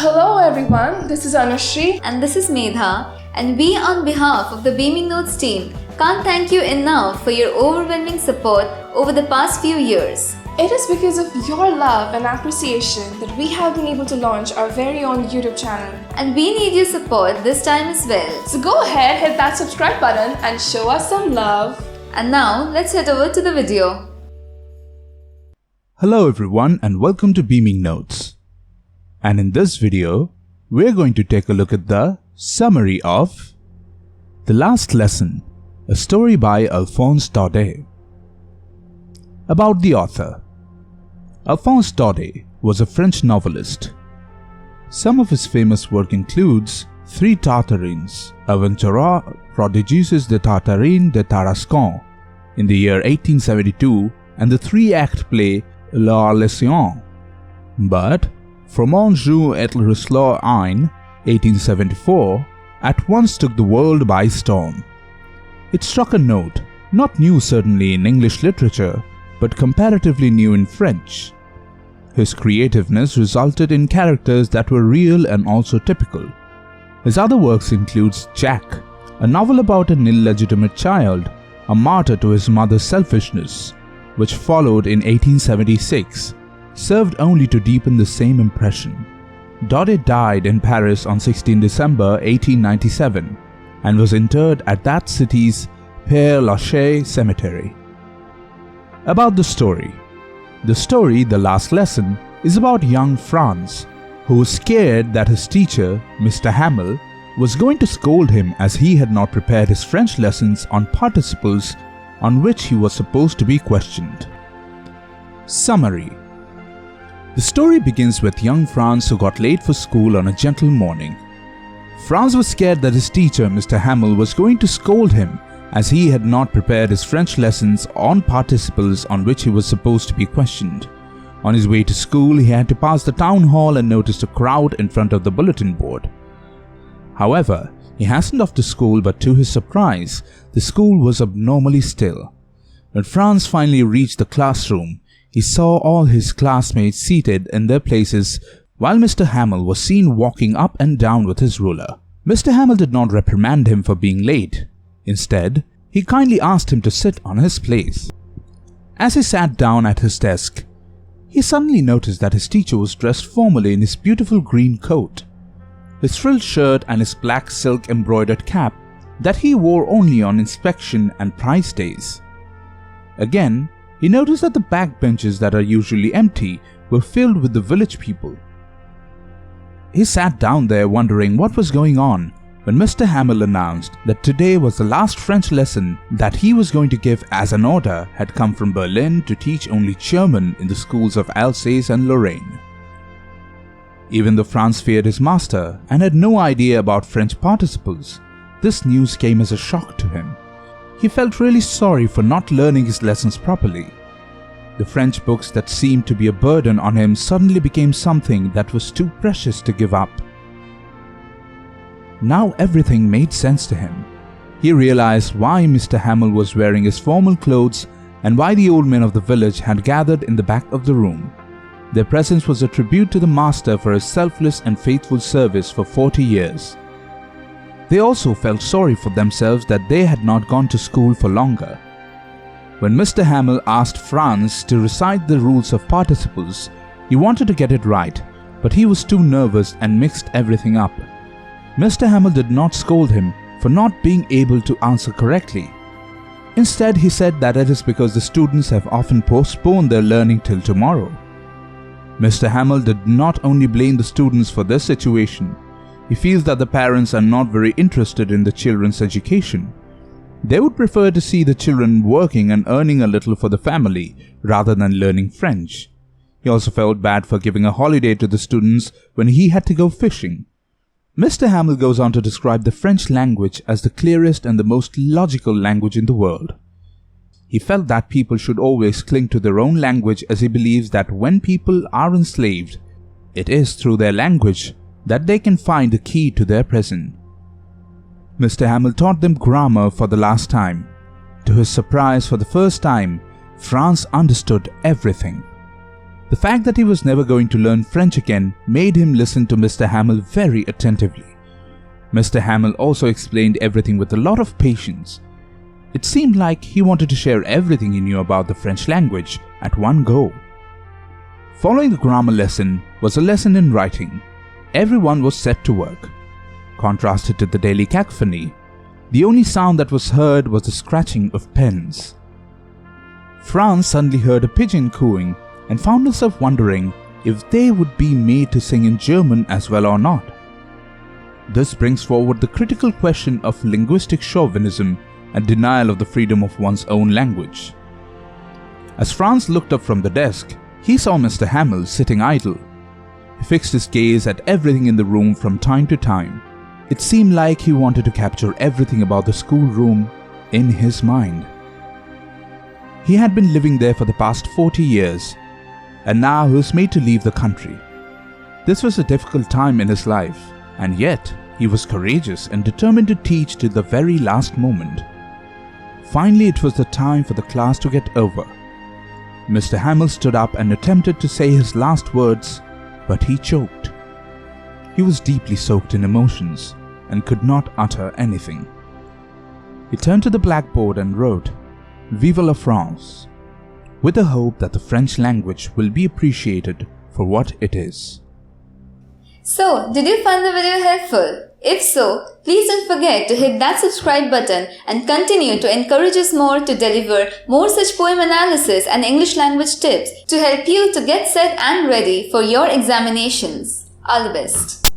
Hello everyone, this is Anushri And this is Medha, and we on behalf of the Beaming Notes team can't thank you enough for your overwhelming support over the past few years. It is because of your love and appreciation that we have been able to launch our very own YouTube channel. And we need your support this time as well. So go ahead, hit that subscribe button and show us some love. And now, let's head over to the video. Hello everyone and welcome to Beaming Notes. And in this video, we're going to take a look at the summary of The Last Lesson, a story by Alphonse Daudet. About the author. Alphonse Daudet was a French novelist. Some of his famous work includes Three Tartarines, Aventura Prodigieuse de Tartarin de Tarascon in the year 1872 and the three-act play La Leçon. But Fromont Jour et le Rousselot Ein, 1874, at once took the world by storm. It struck a note, not new certainly in English literature, but comparatively new in French. His creativeness resulted in characters that were real and also typical. His other works includes Jack, a novel about an illegitimate child, a martyr to his mother's selfishness, which followed in 1876, served only to deepen the same impression. Daudet died in Paris on 16 December 1897 and was interred at that city's Père Lachaise cemetery. About the story. The story, The Last Lesson, is about young Franz, who was scared that his teacher, Mr. Hamel, was going to scold him as he had not prepared his French lessons on participles on which he was supposed to be questioned. Summary. The story begins with young Franz who got late for school on a gentle morning. Franz was scared that his teacher, Mr. Hamel, was going to scold him as he had not prepared his French lessons on participles on which he was supposed to be questioned. On his way to school, he had to pass the town hall and noticed a crowd in front of the bulletin board. However, he hastened off to school, but to his surprise, the school was abnormally still. When Franz finally reached the classroom, he saw all his classmates seated in their places while Mr. Hamel was seen walking up and down with his ruler. Mr. Hamel did not reprimand him for being late. Instead, he kindly asked him to sit on his place. As he sat down at his desk, he suddenly noticed that his teacher was dressed formally in his beautiful green coat, his frilled shirt and his black silk embroidered cap that he wore only on inspection and prize days. Again, he noticed that the back benches that are usually empty were filled with the village people. He sat down there wondering what was going on when Mr. Hamel announced that today was the last French lesson that he was going to give, as an order had come from Berlin to teach only German in the schools of Alsace and Lorraine. Even though Franz feared his master and had no idea about French participles, this news came as a shock to him. He felt really sorry for not learning his lessons properly. The French books that seemed to be a burden on him suddenly became something that was too precious to give up. Now everything made sense to him. He realized why Mr. Hamel was wearing his formal clothes and why the old men of the village had gathered in the back of the room. Their presence was a tribute to the master for his selfless and faithful service for 40 years. They also felt sorry for themselves that they had not gone to school for longer. When Mr. Hamel asked Franz to recite the rules of participles, he wanted to get it right, but he was too nervous and mixed everything up. Mr. Hamel did not scold him for not being able to answer correctly. Instead, he said that it is because the students have often postponed their learning till tomorrow. Mr. Hamel did not only blame the students for this situation. He feels that the parents are not very interested in the children's education. They would prefer to see the children working and earning a little for the family rather than learning French. He also felt bad for giving a holiday to the students when he had to go fishing. Mr. Hamel goes on to describe the French language as the clearest and the most logical language in the world. He felt that people should always cling to their own language, as he believes that when people are enslaved, it is through their language that they can find the key to their prison. Mr. Hamel taught them grammar for the last time. To his surprise, for the first time, Franz understood everything. The fact that he was never going to learn French again made him listen to Mr. Hamel very attentively. Mr. Hamel also explained everything with a lot of patience. It seemed like he wanted to share everything he knew about the French language at one go. Following the grammar lesson was a lesson in writing. Everyone was set to work. Contrasted to the daily cacophony, the only sound that was heard was the scratching of pens. Franz suddenly heard a pigeon cooing and found himself wondering if they would be made to sing in German as well or not. This brings forward the critical question of linguistic chauvinism and denial of the freedom of one's own language. As Franz looked up from the desk, he saw Mr. Hamel sitting idle. He fixed his gaze at everything in the room from time to time. It seemed like he wanted to capture everything about the schoolroom in his mind. He had been living there for the past 40 years, and now he was made to leave the country. This was a difficult time in his life, and yet he was courageous and determined to teach to the very last moment. Finally, it was the time for the class to get over. Mr. Hamel stood up and attempted to say his last words, but he choked. He was deeply soaked in emotions and could not utter anything. He turned to the blackboard and wrote, "Vive la France," with the hope that the French language will be appreciated for what it is. So, did you find the video helpful? If so, please don't forget to hit that subscribe button and continue to encourage us more to deliver more such poem analysis and English language tips to help you to get set and ready for your examinations. All the best.